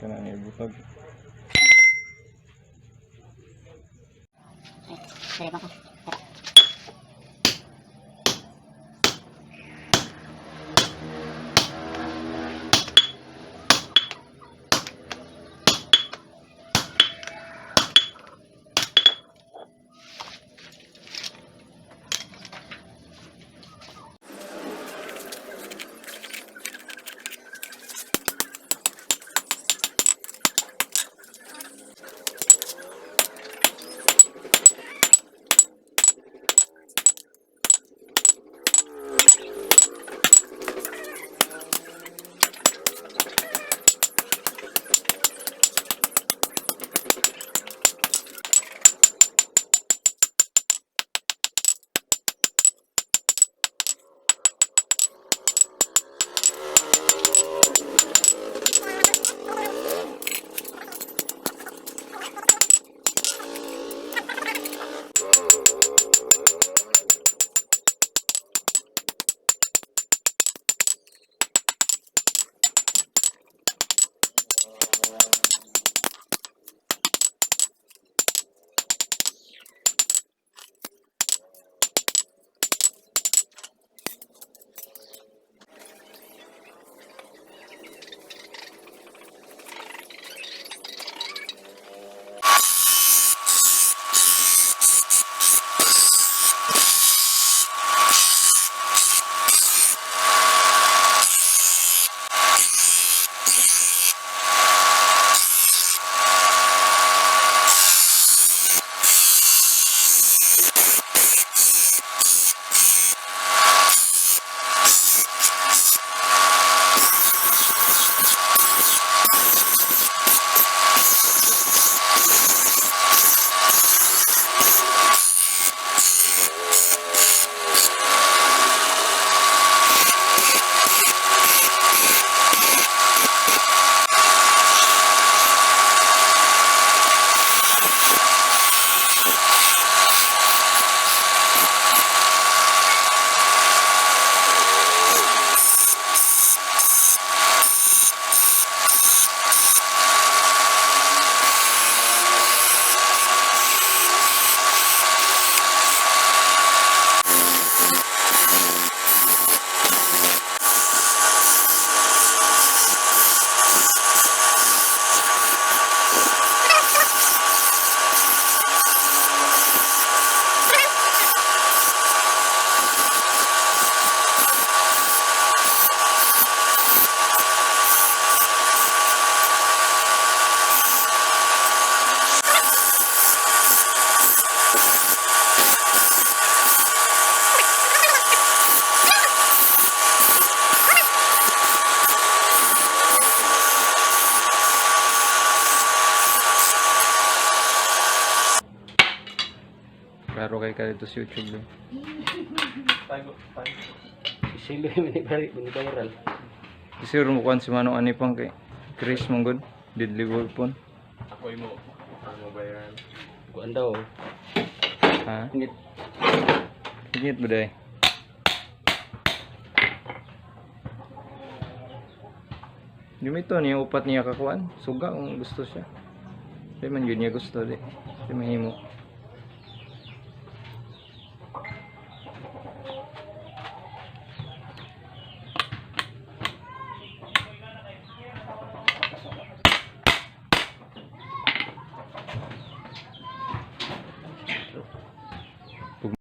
kana ni butog. Ay, ba ko? Klaro kay ka dito sa YouTube. Silo yung viral. Isir mo kuan si Manong ani pang kay Chris Monggod, Deadly Weapon. Ako mo. Ano ba yan? Kuan daw. Ha? Ngit. Ingit ba day? Gumito niya upat niya kakuan. Suga kung gusto siya. Di man yun niya gusto di. Di mahimo.